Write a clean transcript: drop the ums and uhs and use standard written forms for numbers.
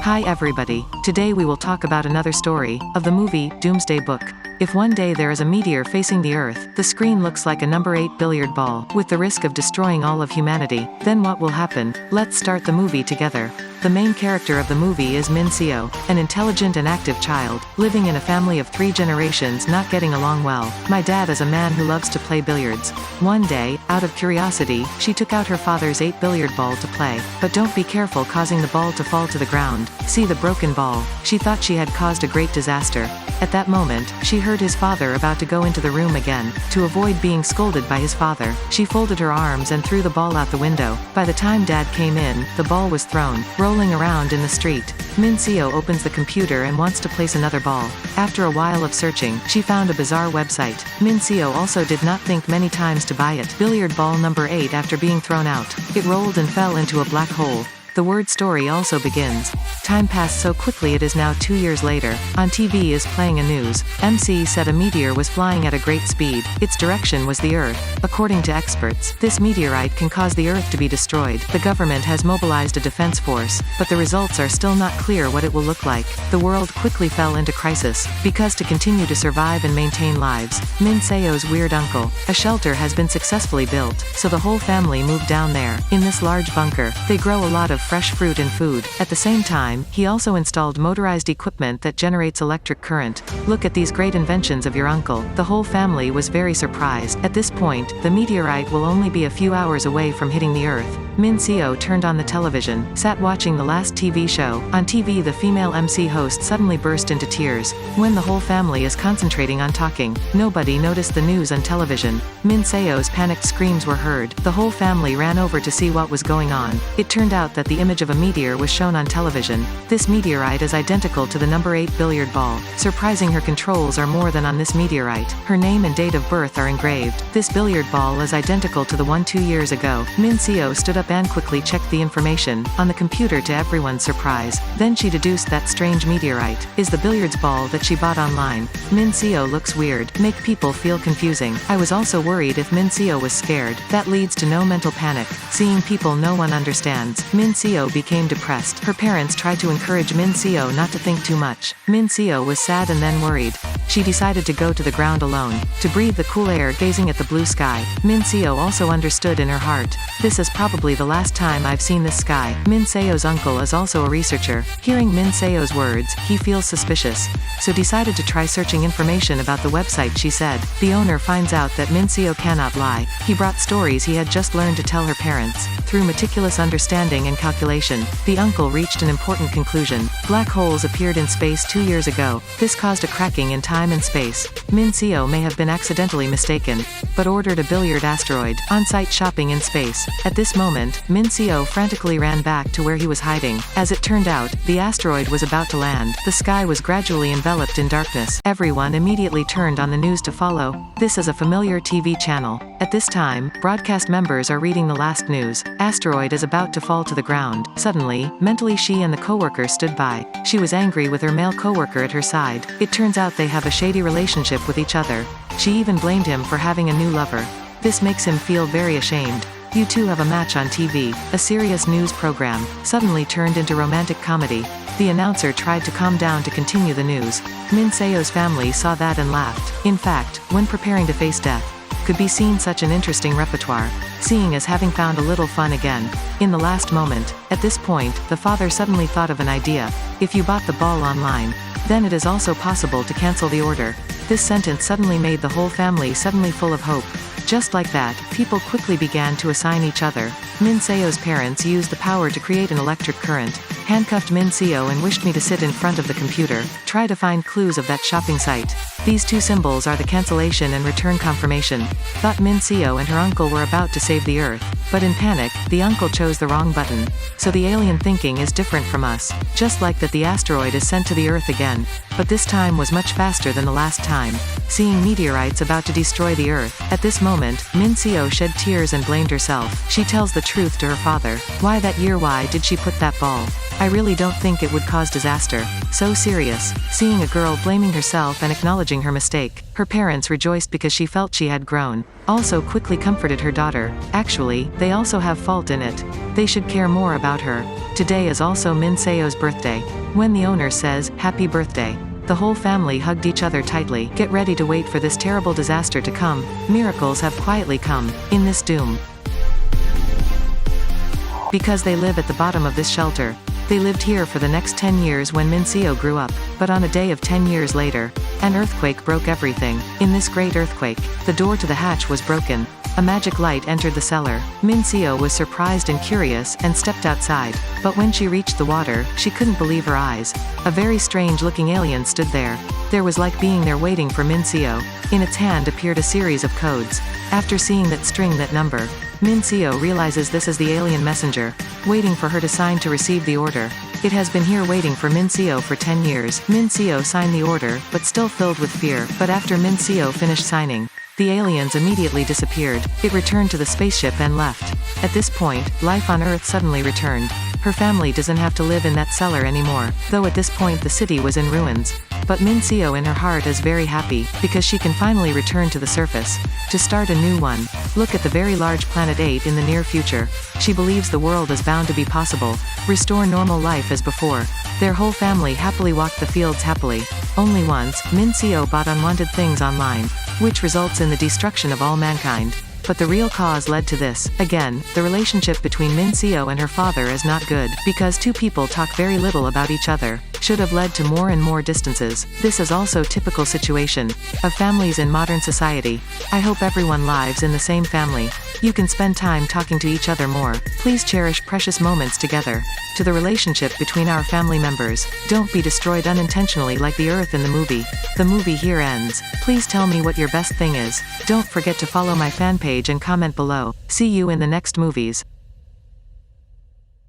Hi everybody, today we will talk about another story, of the movie, Doomsday book. If one day there is a meteor facing the Earth, the screen looks like a number 8 billiard ball, with the risk of destroying all of humanity, then what will happen? Let's start the movie together. The main character of the movie is Min Seo, an intelligent and active child, living in a family of 3 generations not getting along well. My dad is a man who loves to play billiards. One day, out of curiosity, she took out her father's 8 billiard ball to play, but don't be careful causing the ball to fall to the ground. See the broken ball. She thought she had caused a great disaster. At that moment, she heard his father about to go into the room again. To avoid being scolded by his father, she folded her arms and threw the ball out the window. By the time Dad came in, the ball was thrown, rolling around in the street. Min Seo opens the computer and wants to place another ball. After a while of searching, she found a bizarre website. Min Seo also did not think many times to buy it. Billiard ball number 8 after being thrown out. It rolled and fell into a black hole. The word story also begins. Time passed so quickly it is now 2 years later. On TV is playing a news. MC said a meteor was flying at a great speed. Its direction was the Earth. According to experts, this meteorite can cause the Earth to be destroyed. The government has mobilized a defense force, but the results are still not clear what it will look like. The world quickly fell into crisis, because to continue to survive and maintain lives, Min Seo's weird uncle, a shelter has been successfully built, so the whole family moved down there. In this large bunker, they grow a lot of fresh fruit and food. At the same time, he also installed motorized equipment that generates electric current. Look at these great inventions of your uncle. The whole family was very surprised. At this point, the meteorite will only be a few hours away from hitting the Earth. Min Seo turned on the television, sat watching the last TV show. On TV, the female MC host suddenly burst into tears. When the whole family is concentrating on talking, nobody noticed the news on television. Min Seo's panicked screams were heard. The whole family ran over to see what was going on. It turned out that the image of a meteor was shown on television. This meteorite is identical to the number 8 billiard ball. Surprising, her controls are more than on this meteorite. Her name and date of birth are engraved. This billiard ball is identical to the one 2 years ago. Min Seo stood up and quickly checked the information on the computer to everyone's surprise. Then she deduced that strange meteorite is the billiards ball that she bought online. Min Seo looks weird, make people feel confusing. I was also worried if Min Seo was scared. That leads to no mental panic. Seeing people no one understands. Min Seo became depressed. Her parents tried to encourage Min Seo not to think too much. Min Seo was sad and then worried. She decided to go to the ground alone, to breathe the cool air gazing at the blue sky. Min Seo also understood in her heart. This is probably the last time I've seen this sky. Min Seo's uncle is also a researcher. Hearing Min Seo's words, he feels suspicious. So decided to try searching information about the website she said. The owner finds out that Min Seo cannot lie. He brought stories he had just learned to tell her parents. Through meticulous understanding and calculation, the uncle reached an important conclusion. Black holes appeared in space 2 years ago. This caused a cracking in time and space. Min Seo may have been accidentally mistaken, but ordered a billiard asteroid, on-site shopping in space. At this moment, Min Seo frantically ran back to where he was hiding. As it turned out, the asteroid was about to land. The sky was gradually enveloped in darkness. Everyone immediately turned on the news to follow. This is a familiar TV channel. At this time, broadcast members are reading the last news. Asteroid is about to fall to the ground. Suddenly, mentally she and the coworker stood by. She was angry with her male coworker at her side. It turns out they have a shady relationship with each other. She even blamed him for having a new lover. This makes him feel very ashamed. You two have a match on TV. A serious news program suddenly turned into romantic comedy. The announcer tried to calm down to continue the news. Min Seo's family saw that and laughed. In fact, when preparing to face death, could be seen such an interesting repertoire, seeing as having found a little fun again. In the last moment, at this point, the father suddenly thought of an idea. If you bought the ball online, then it is also possible to cancel the order. This sentence suddenly made the whole family suddenly full of hope. Just like that, people quickly began to assign each other. Min Seo's parents used the power to create an electric current, handcuffed Min Seo and wished me to sit in front of the computer, try to find clues of that shopping site. These two symbols are the cancellation and return confirmation. Thought Min Seo and her uncle were about to save the Earth, but in panic, the uncle chose the wrong button. So the alien thinking is different from us. Just like that, the asteroid is sent to the Earth again, but this time was much faster than the last time. Seeing meteorites about to destroy the Earth, at this moment moment, Min Seo shed tears and blamed herself. She tells the truth to her father. Why that year? Why did she put that ball? I really don't think it would cause disaster. So serious. Seeing a girl blaming herself and acknowledging her mistake, her parents rejoiced because she felt she had grown. Also quickly comforted her daughter. Actually, they also have fault in it. They should care more about her. Today is also Min Seo's birthday. When the owner says, "Happy birthday," the whole family hugged each other tightly. Get ready to wait for this terrible disaster to come. Miracles have quietly come in this doom. Because they live at the bottom of this shelter. They lived here for the next 10 years when Min Seo grew up, but on a day of 10 years later, an earthquake broke everything. In this great earthquake, the door to the hatch was broken. A magic light entered the cellar. Min Seo was surprised and curious and stepped outside, but when she reached the water, she couldn't believe her eyes. A very strange-looking alien stood there. There was like being there waiting for Min Seo. In its hand appeared a series of codes. After seeing that string, that number, Min Seo realizes this is the alien messenger, waiting for her to sign to receive the order. It has been here waiting for Min Seo for 10 years. Min Seo signed the order, but still filled with fear. But after Min Seo finished signing, the aliens immediately disappeared. It returned to the spaceship and left. At this point, life on Earth suddenly returned. Her family doesn't have to live in that cellar anymore, though at this point the city was in ruins. But Min Seo in her heart is very happy, because she can finally return to the surface, to start a new one. Look at the very large planet 8 in the near future. She believes the world is bound to be possible. Restore normal life as before. Their whole family happily walked the fields happily. Only once, Min Seo bought unwanted things online, which results in the destruction of all mankind. But the real cause led to this. Again, the relationship between Min Seo and her father is not good, because two people talk very little about each other. Should have led to more and more distances. This is also typical situation of families in modern society. I hope everyone lives in the same family. You can spend time talking to each other more. Please cherish precious moments together. To the relationship between our family members. Don't be destroyed unintentionally like the earth in the movie. The movie here ends. Please tell me what your best thing is. Don't forget to follow my fan page and comment below. See you in the next movies.